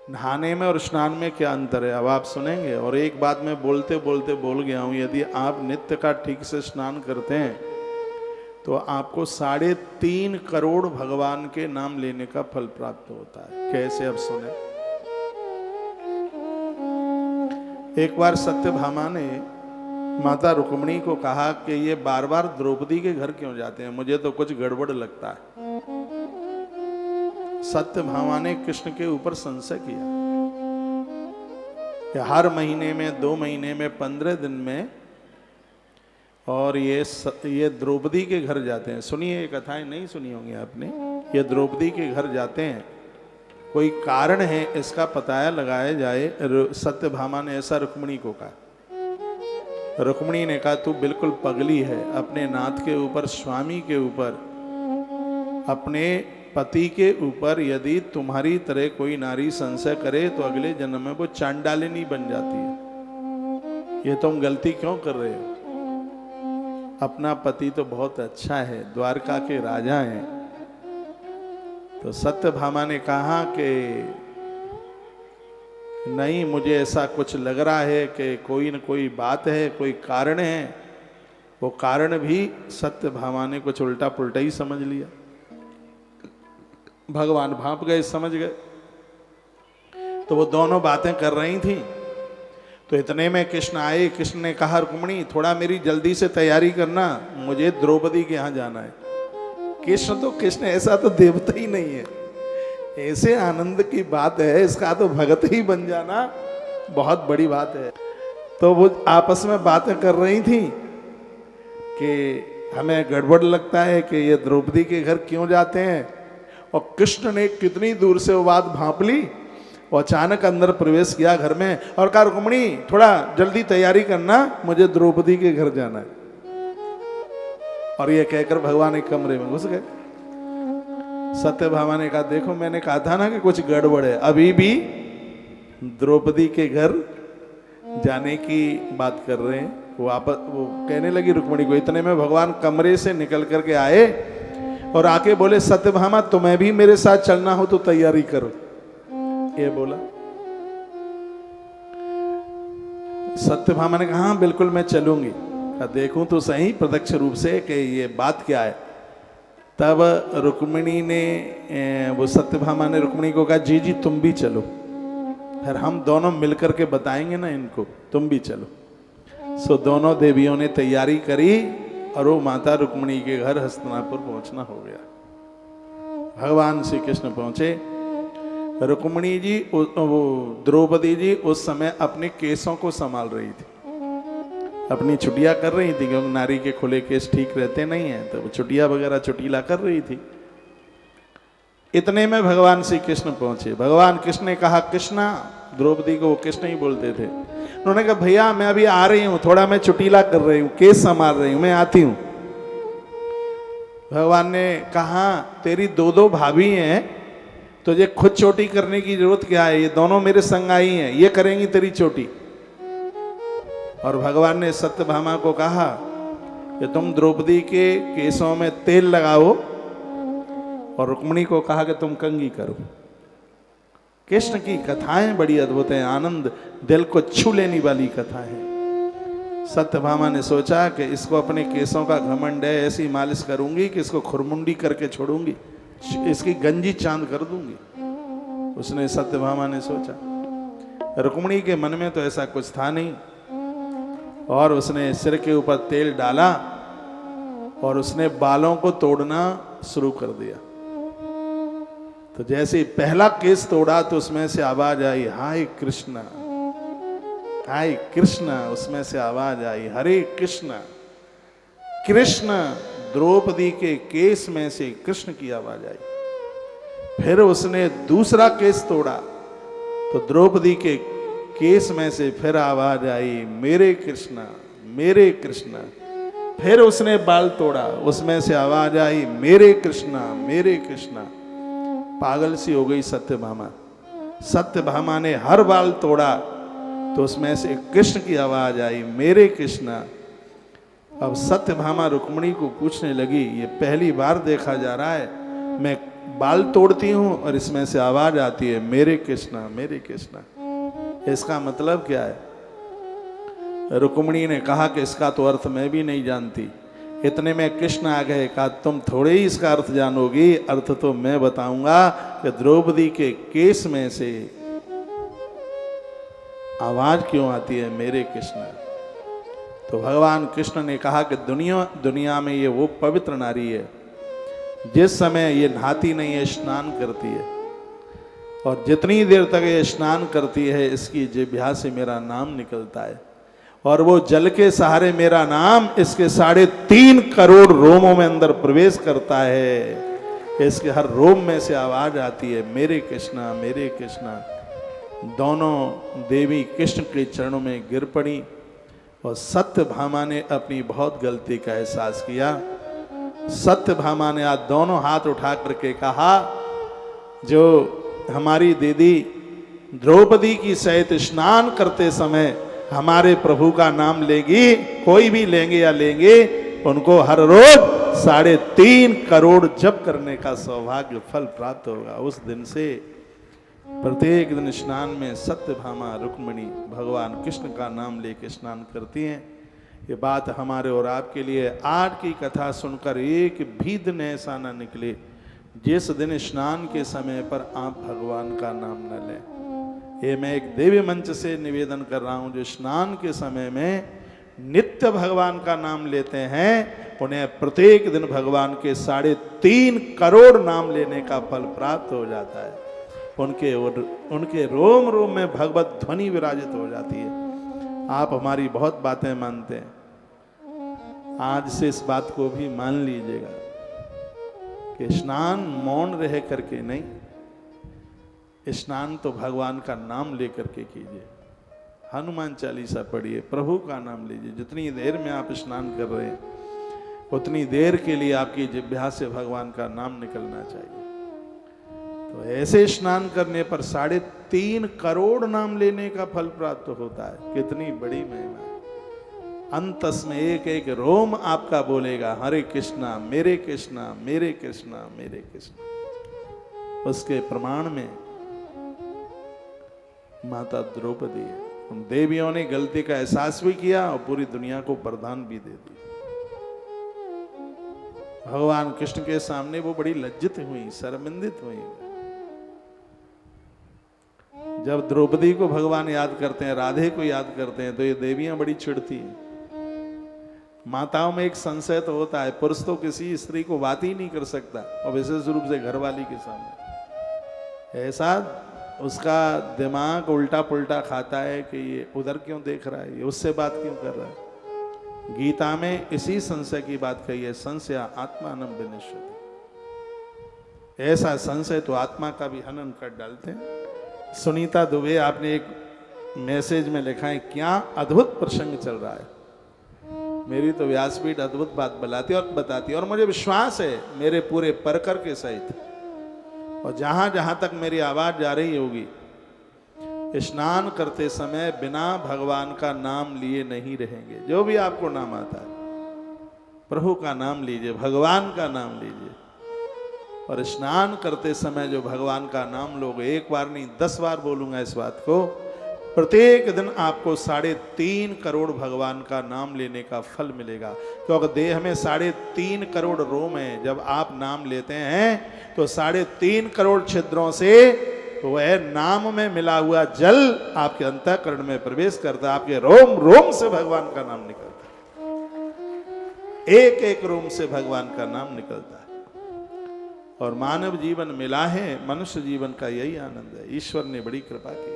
नहाने में और स्नान में क्या अंतर है अब आप सुनेंगे। और एक बात मैं बोलते बोलते बोल गया हूं, यदि आप नित्य का ठीक से स्नान करते हैं तो आपको 3.5 करोड़ भगवान के नाम लेने का फल प्राप्त होता है। कैसे अब सुने। एक बार सत्यभामा ने माता रुक्मिणी को कहा कि ये बार बार द्रौपदी के घर क्यों जाते हैं, मुझे तो कुछ गड़बड़ लगता है। सत्यभामा ने कृष्ण के ऊपर संशय किया कि हर महीने में, 2 महीने में, 15 दिन में और ये द्रौपदी के घर जाते हैं। सुनिए, ये कथाएं नहीं सुनी होंगी आपने। ये द्रौपदी के घर जाते हैं, कोई कारण है, इसका पता लगाया जाए। सत्यभामा ने ऐसा रुक्मिणी को कहा। रुक्मिणी ने कहा तू बिल्कुल पगली है। अपने नाथ के ऊपर, स्वामी के ऊपर, अपने पति के ऊपर यदि तुम्हारी तरह कोई नारी संशय करे तो अगले जन्म में वो चांडालिनी बन जाती है। ये तुम गलती क्यों कर रहे हो? अपना पति तो बहुत अच्छा है, द्वारका के राजा हैं। तो सत्यभामा ने कहा कि नहीं, मुझे ऐसा कुछ लग रहा है कि कोई न कोई बात है, कोई कारण है। वो कारण भी सत्यभामा ने कुछ उल्टा पुल्टा ही समझ लिया। भगवान भांप गए, समझ गए। तो वो दोनों बातें कर रही थी। तो इतने में कृष्ण आए। कृष्ण ने कहा रुक्मिणी थोड़ा मेरी जल्दी से तैयारी करना, मुझे द्रौपदी के यहां जाना है। कृष्ण ऐसा तो देवता ही नहीं है, ऐसे आनंद की बात है, इसका तो भगत ही बन जाना बहुत बड़ी बात है। तो वो आपस में बातें कर रही थी कि हमें गड़बड़ लगता है कि ये द्रौपदी के घर क्यों जाते हैं। और कृष्ण ने कितनी दूर से वो बात भांप ली और अचानक अंदर प्रवेश किया घर में और कहा रुक्मिणी थोड़ा जल्दी तैयारी करना, मुझे द्रौपदी के घर जाना है। और ये कहकर भगवान एक कमरे में घुस गए। सत्यभामा ने कहा देखो, मैंने कहा था ना कि कुछ गड़बड़ है। अभी भी द्रौपदी के घर जाने की बात कर रहे हैं। वो कहने लगी रुक्मिणी को। इतने में भगवान कमरे से निकल करके आए और आके बोले सत्यभामा तुम्हें भी मेरे साथ चलना हो तो तैयारी करो। ये बोला। सत्यभामा ने कहा हाँ बिल्कुल मैं चलूंगी। देखूं तो सही प्रत्यक्ष रूप से कि ये बात क्या है। तब रुक्मिणी ने, वो सत्यभामा ने रुक्मिणी को कहा जी जी तुम भी चलो, फिर हम दोनों मिलकर के बताएंगे ना इनको, तुम भी चलो। सो दोनों देवियों ने तैयारी करी और वो माता रुक्मिणी के घर हस्तिनापुर पहुंचना हो गया। भगवान श्री कृष्ण पहुंचे। रुक्मिणी जी, वो द्रौपदी जी उस समय अपने केसों को संभाल रही थी, अपनी छुट्टियां कर रही थी क्योंकि नारी के खुले केस ठीक रहते नहीं हैं, तो छुट्टियां वगैरह चुटीला कर रही थी। इतने में भगवान श्री कृष्ण पहुंचे। भगवान कृष्ण ने कहा कृष्णा, द्रौपदी को वो कृष्ण ही बोलते थे। उन्होंने कहा भैया मैं अभी आ रही हूं, थोड़ा मैं चुटीला कर रही हूं, केस संभाल रही हूं, मैं आती हूं। भगवान ने कहा तेरी 2 भाभी हैं, तुझे खुद चोटी करने की जरूरत क्या है, ये दोनों मेरे संग आई हैं, ये करेंगी तेरी चोटी। और भगवान ने सत्यभामा को कहा कि तुम द्रौपदी के केसों में तेल लगाओ, और रुक्मिणी को कहा कि तुम कंघी करो। कृष्ण की कथाएं बड़ी अद्भुत हैं, आनंद दिल को छू लेने वाली कथा है। सत्यभामा ने सोचा कि इसको अपने केसों का घमंड है, ऐसी मालिश करूंगी कि इसको खुरमुंडी करके छोड़ूंगी, इसकी गंजी चांद कर दूंगी। उसने, सत्यभामा ने सोचा। रुक्मिणी के मन में तो ऐसा कुछ था नहीं, और उसने सिर के ऊपर तेल डाला और उसने बालों को तोड़ना शुरू कर दिया। तो जैसे ही पहला केस तोड़ा तो उसमें से आवाज आई हाय कृष्ण, हाय कृष्ण। उसमें से आवाज आई हरे कृष्ण कृष्ण। द्रौपदी के केस में से कृष्ण की आवाज आई। फिर उसने दूसरा केस तोड़ा तो द्रौपदी के केस में से फिर आवाज आई मेरे कृष्ण मेरे कृष्ण। फिर उसने बाल तोड़ा, उसमें से आवाज आई मेरे कृष्ण मेरे कृष्ण। पागल सी हो गई सत्यभामा। सत्यभामा ने हर बाल तोड़ा तो उसमें से कृष्ण की आवाज आई मेरे कृष्ण। अब सत्यभामा रुक्मिणी को पूछने लगी, ये पहली बार देखा जा रहा है, मैं बाल तोड़ती हूं और इसमें से आवाज आती है मेरे कृष्णा मेरे कृष्णा। इसका मतलब क्या है? रुक्मिणी ने कहा कि इसका तो अर्थ मैं भी नहीं जानती। इतने में कृष्ण आ गए, कहा तुम थोड़े ही इसका अर्थ जानोगी, अर्थ तो मैं बताऊंगा कि द्रौपदी के केस में से आवाज क्यों आती है मेरे कृष्ण। तो भगवान कृष्ण ने कहा कि दुनिया में ये वो पवित्र नारी है जिस समय ये नहाती नहीं है, स्नान करती है, और जितनी देर तक ये स्नान करती है इसकी जिह्वा से मेरा नाम निकलता है, और वो जल के सहारे मेरा नाम इसके 3.5 करोड़ रोमों में अंदर प्रवेश करता है। इसके हर रोम में से आवाज आती है मेरे कृष्णा मेरे कृष्णा। दोनों देवी कृष्ण के चरणों में गिर पड़ी और सत्यभामा ने अपनी बहुत गलती का एहसास किया। सत्यभामा ने आज दोनों हाथ उठा करके कहा, जो हमारी दीदी द्रौपदी की सहित स्नान करते समय हमारे प्रभु का नाम लेगी, कोई भी लेंगे या लेंगे, उनको हर रोज 3.5 करोड़ जप करने का सौभाग्य फल प्राप्त होगा। उस दिन से प्रत्येक दिन स्नान में सत्यभामा रुक्मिणी भगवान कृष्ण का नाम लेकर स्नान करती हैं। ये बात हमारे और आपके लिए आज की कथा सुनकर एक भी दिन ऐसा ना निकले जिस दिन स्नान के समय पर आप भगवान का नाम न लें। ये मैं एक दिव्य मंच से निवेदन कर रहा हूँ, जो स्नान के समय में नित्य भगवान का नाम लेते हैं उन्हें प्रत्येक दिन भगवान के 3.5 करोड़ नाम लेने का फल प्राप्त हो जाता है। उनके रोम रोम में भगवत ध्वनि विराजित हो जाती है। आप हमारी बहुत बातें मानते हैं, आज से इस बात को भी मान लीजिएगा कि स्नान मौन रह करके नहीं, स्नान तो भगवान का नाम लेकर के कीजिए। हनुमान चालीसा पढ़िए, प्रभु का नाम लीजिए। जितनी देर में आप स्नान कर रहे हैं उतनी देर के लिए आपकी जिह्वा से भगवान का नाम निकलना चाहिए। तो ऐसे स्नान करने पर 3.5 करोड़ नाम लेने का फल प्राप्त होता है। कितनी बड़ी महिमा है। अंतस में एक एक रोम आपका बोलेगा हरे कृष्णा मेरे कृष्णा मेरे कृष्णा मेरे कृष्णा। उसके प्रमाण में माता द्रौपदी है। उन देवियों ने गलती का एहसास भी किया और पूरी दुनिया को वरदान भी दे दी। भगवान कृष्ण के सामने वो बड़ी लज्जित हुई, शर्मिंदित हुई। जब द्रौपदी को भगवान याद करते हैं, राधे को याद करते हैं, तो ये देवियां बड़ी चिढ़ती हैं। माताओं में एक संशय तो होता है, पुरुष तो किसी स्त्री को बात ही नहीं कर सकता, और विशेष रूप से घरवाली के सामने। ऐसा उसका दिमाग उल्टा पुल्टा खाता है कि ये उधर क्यों देख रहा है, ये उससे बात क्यों कर रहा है। गीता में इसी संशय की बात कही है, संशय आत्मानं विनश्यति। ऐसा संशय तो आत्मा का भी हनन कर डालते हैं। सुनीता दुबे, आपने एक मैसेज में लिखा है, क्या अद्भुत प्रसंग चल रहा है। मेरी तो व्यासपीठ अद्भुत बात बताती है, और मुझे विश्वास है मेरे पूरे परकर के सहित, और जहां जहां तक मेरी आवाज जा रही होगी, स्नान करते समय बिना भगवान का नाम लिए नहीं रहेंगे। जो भी आपको नाम आता है, प्रभु का नाम लीजिए, भगवान का नाम लीजिए, और स्नान करते समय जो भगवान का नाम लोगे, एक बार नहीं 10 बार बोलूंगा इस बात को, प्रत्येक दिन आपको 3.5 करोड़ भगवान का नाम लेने का फल मिलेगा। क्योंकि देह में 3.5 करोड़ रोम है। जब आप नाम लेते हैं तो 3.5 करोड़ छिद्रों से वह नाम में मिला हुआ जल आपके अंतःकरण में प्रवेश करता है। आपके रोम रोम से भगवान का नाम निकलता है, एक एक रोम से भगवान का नाम निकलता है। और मानव जीवन मिला है, मनुष्य जीवन का यही आनंद है। ईश्वर ने बड़ी कृपा की।